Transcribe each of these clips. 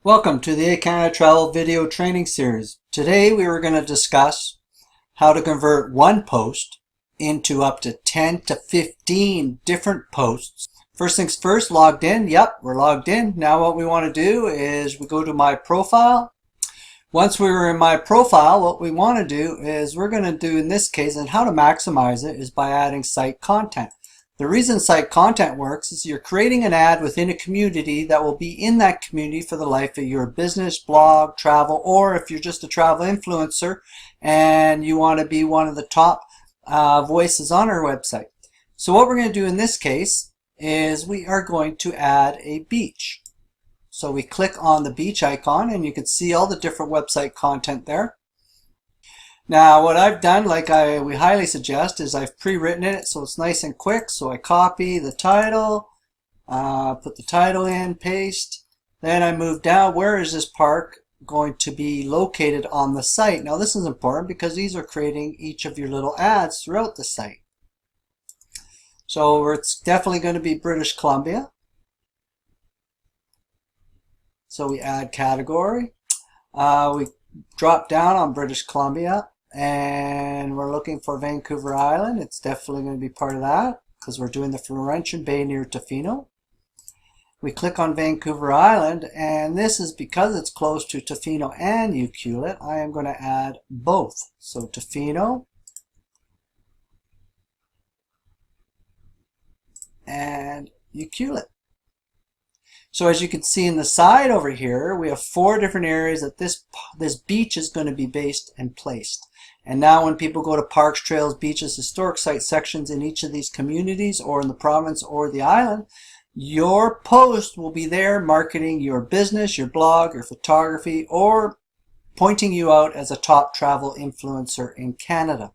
Welcome to the ehCanada Travel video training series. Today we are going to discuss how to convert one post into up to 10 to 15 different posts. First things first, logged in. Yep, we're logged in. Now what we want to do is we go to my profile. Once we were in my profile, what we want to do is we're going to do in this case, and how to maximize it is by adding site content. The reason site content works is you're creating an ad within a community that will be in that community for the life of your business, blog, travel, or if you're just a travel influencer and you want to be one of the top voices on our website. So what we're going to do in this case is we are going to add a beach. So we click on the beach icon and you can see all the different website content there. Now what I've done, we highly suggest, is I've pre-written it so it's nice and quick. So I copy the title, put the title in, paste, then I move down. Where is this park going to be located on the site? Now this is important because these are creating each of your little ads throughout the site. So it's definitely going to be British Columbia. So we add category. We drop down on British Columbia and we're looking for Vancouver Island. It's definitely going to be part of that because we're doing the Laurentian Bay near Tofino. We click on Vancouver Island, and this is because it's close to Tofino and Ucluelet. I am going to add both. So Tofino and Ucluelet. So as you can see in the side over here, we have 4 different areas that this beach is going to be based and placed. And now when people go to parks, trails, beaches, historic site sections in each of these communities or in the province or the island, your post will be there marketing your business, your blog, your photography, or pointing you out as a top travel influencer in Canada.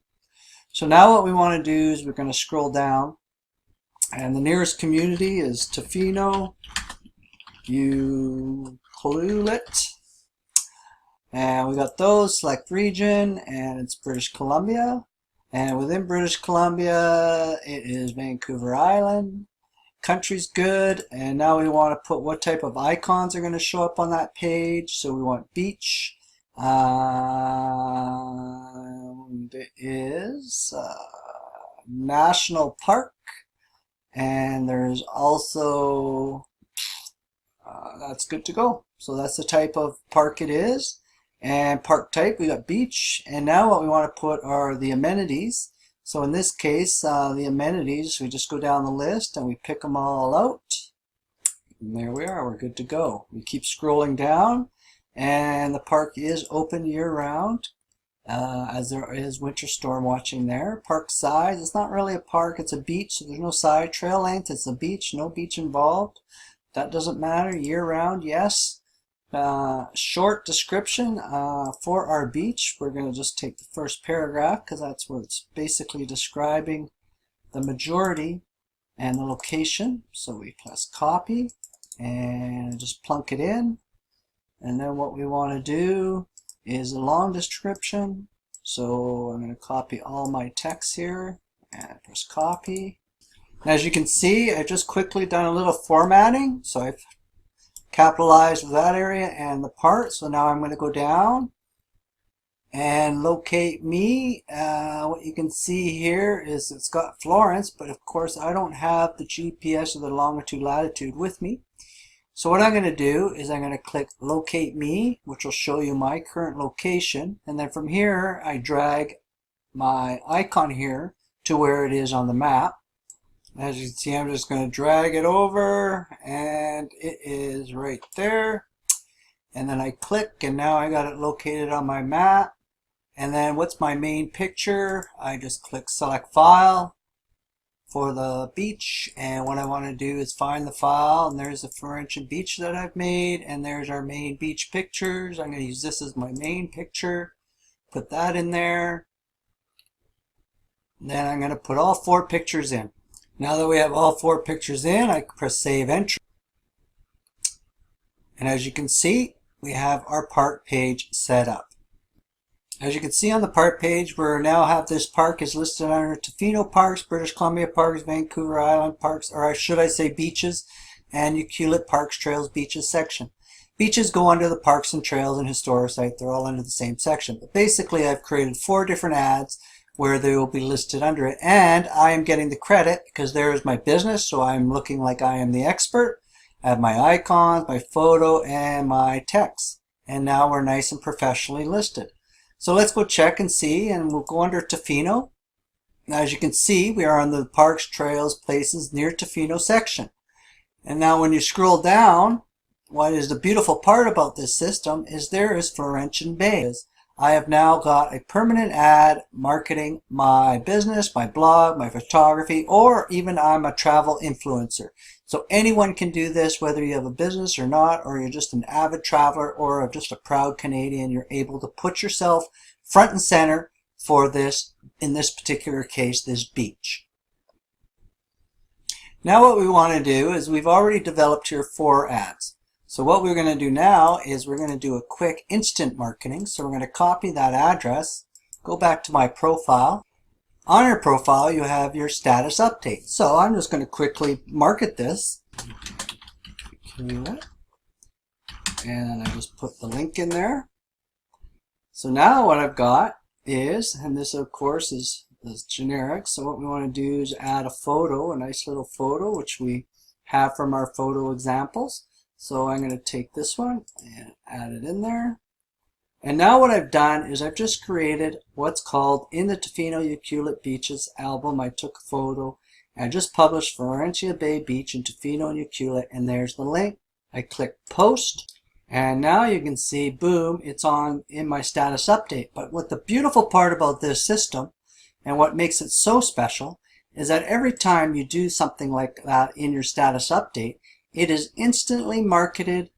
So now what we want to do is we're going to scroll down, and the nearest community is Tofino, Ucluelet, and we got those. Select region, and it's British Columbia, and within British Columbia it is Vancouver Island. Country's good, and now we want to put what type of icons are going to show up on that page. So we want beach, it is national park, and there's also that's good to go. So that's the type of park it is. And park type, we got beach. And now what we want to put are the amenities. So in this case, the amenities, we just go down the list and we pick them all out. And there we are, we're good to go. We keep scrolling down, and the park is open year-round, as there is winter storm watching there. Park size, it's not really a park, it's a beach, so there's no side. Trail length, it's a beach, no beach involved. That doesn't matter. Year-round, yes. Short description for our beach. We're going to just take the first paragraph because that's where it's basically describing the majority and the location. So we press copy and just plunk it in. And then what we want to do is a long description. So I'm going to copy all my text here and press copy. As you can see, I've just quickly done a little formatting. So I've capitalized that area and the part. So now I'm going to go down and locate me. What you can see here is it's got Florence, but of course I don't have the GPS or the longitude latitude with me. So what I'm going to do is I'm going to click locate me, which will show you my current location. And then from here I drag my icon here to where it is on the map. As you can see, I'm just going to drag it over and it is right there. And then I click, and now I got it located on my map. And then what's my main picture? I just click select file for the beach, and what I want to do is find the file, and there's the Laurentian beach that I've made, and there's our main beach pictures. I'm going to use this as my main picture, put that in there. Then I'm going to put all 4 pictures in. Now that we have all 4 pictures in, I press save entry. And as you can see, we have our park page set up. As you can see on the park page, we now have this park is listed under Tofino Parks, British Columbia Parks, Vancouver Island Parks, or should I say beaches, and Ucluelet Parks, Trails, Beaches section. Beaches go under the parks and trails and historic site. They're all under the same section. But basically, I've created 4 different ads where they will be listed under it. And I am getting the credit because there is my business. So I'm looking like I am the expert. I have my icons, my photo, and my text. And now we're nice and professionally listed. So let's go check and see. And we'll go under Tofino. Now, as you can see, we are on the parks, trails, places near Tofino section. And now when you scroll down, what is the beautiful part about this system is there is Florentian Bay. I have now got a permanent ad marketing my business, my blog, my photography, or even I'm a travel influencer. So anyone can do this, whether you have a business or not, or you're just an avid traveler or just a proud Canadian. You're able to put yourself front and center for this, in this particular case, this beach. Now what we want to do is we've already developed here 4 ads. So what we're going to do now is we're going to do a quick instant marketing. So we're going to copy that address, go back to my profile. On your profile, you have your status update. So I'm just going to quickly market this. And I just put the link in there. So now what I've got is, and this of course is generic. So what we want to do is add a photo, a nice little photo, which we have from our photo examples. So I'm going to take this one and add it in there. And now what I've done is I've just created what's called In the Tofino Ucluelet Beaches album. I took a photo and I just published Florentia Bay Beach in Tofino and Ucluelet, and there's the link. I click post, and now you can see, boom, it's on in my status update. But what the beautiful part about this system and what makes it so special is that every time you do something like that in your status update, it is instantly marketed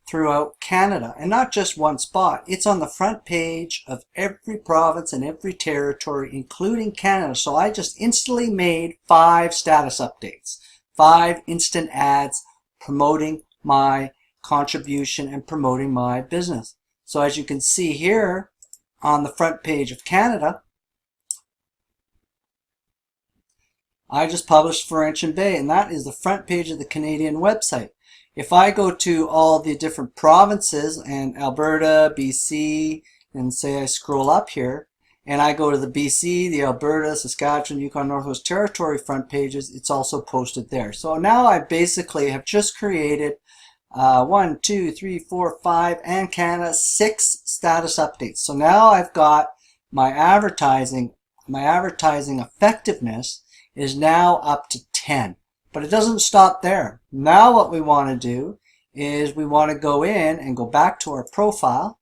throughout Canada, and not just one spot. It's on the front page of every province and every territory, including Canada. So I just instantly made 5 status updates, 5 instant ads promoting my contribution and promoting my business. So as you can see here on the front page of Canada, I just published Florentian Bay, and that is the front page of the Canadian website. If I go to all the different provinces and Alberta, BC, and say I scroll up here, and I go to the BC, the Alberta, Saskatchewan, Yukon Northwest Territory front pages, it's also posted there. So now I basically have just created 1, 2, 3, 4, 5, and Canada 6 status updates. So now I've got my advertising effectiveness is now up to 10. But it doesn't stop there. Now what we want to do is we want to go in and go back to our profile.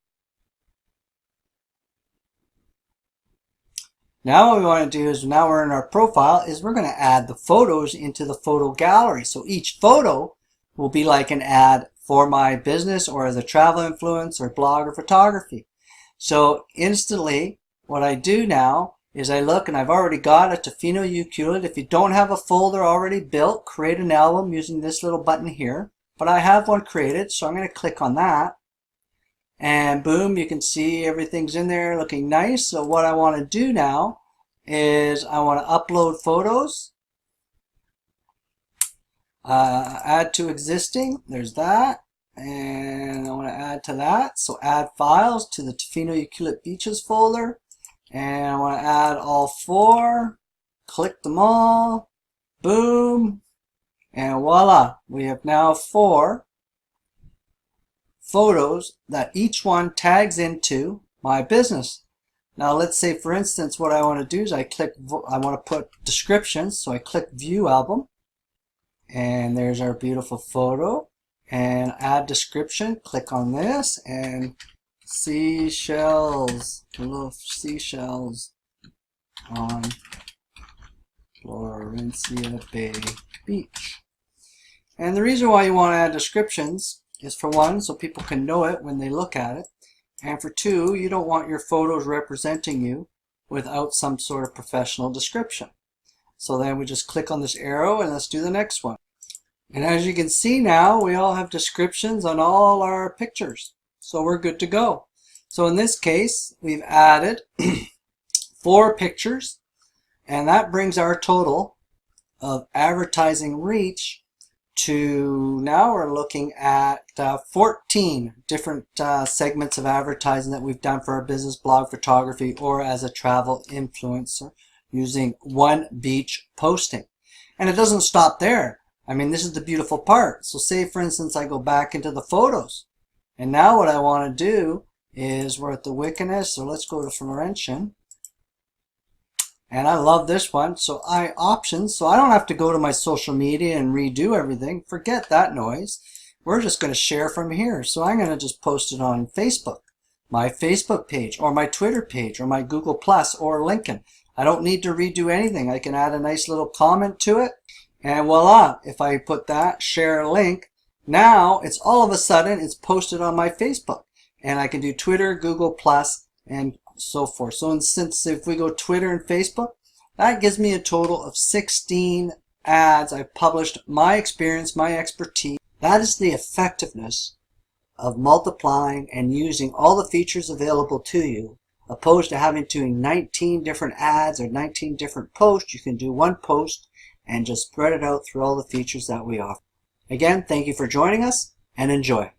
Now what we want to do is, now we're in our profile, is we're going to add the photos into the photo gallery. So each photo will be like an ad for my business or as a travel influence or blog or photography. So instantly what I do now is I look, and I've already got a Tofino Ucluelet. If you don't have a folder already built, create an album using this little button here. But I have one created, so I'm going to click on that. And boom, you can see everything's in there looking nice. So what I want to do now is I want to upload photos. Add to existing, there's that. And I want to add to that. So add files to the Tofino Ucluelet Beaches folder. And I want to add all 4, click them all, boom, and voila, we have now 4 photos that each one tags into my business. Now let's say, for instance, what I want to do is I want to put descriptions, so I click View Album, and there's our beautiful photo, and add description, click on this, and seashells, little seashells on Florentia Bay Beach. And the reason why you want to add descriptions is, for one, so people can know it when they look at it, and for 2, you don't want your photos representing you without some sort of professional description. So then we just click on this arrow and let's do the next one. And as you can see now, we all have descriptions on all our pictures. So we're good to go. So in this case, we've added 4 pictures, and that brings our total of advertising reach to now we're looking at 14 different segments of advertising that we've done for our business, blog, photography, or as a travel influencer using one beach posting. And it doesn't stop there. I mean, this is the beautiful part. So say, for instance, I go back into the photos. And now what I want to do is we're at the wickedness. So let's go to Florentian. And I love this one. So options. So I don't have to go to my social media and redo everything. Forget that noise. We're just going to share from here. So I'm going to just post it on Facebook, my Facebook page, or my Twitter page, or my Google Plus, or Lincoln. I don't need to redo anything. I can add a nice little comment to it. And voila, if I put that, share a link, now it's all of a sudden it's posted on my Facebook. And I can do Twitter, Google Plus, and so forth. So since if we go Twitter and Facebook, that gives me a total of 16 ads. I've published my experience, my expertise. That is the effectiveness of multiplying and using all the features available to you, opposed to having to do 19 different ads or 19 different posts. You can do one post and just spread it out through all the features that we offer. Again, thank you for joining us and enjoy.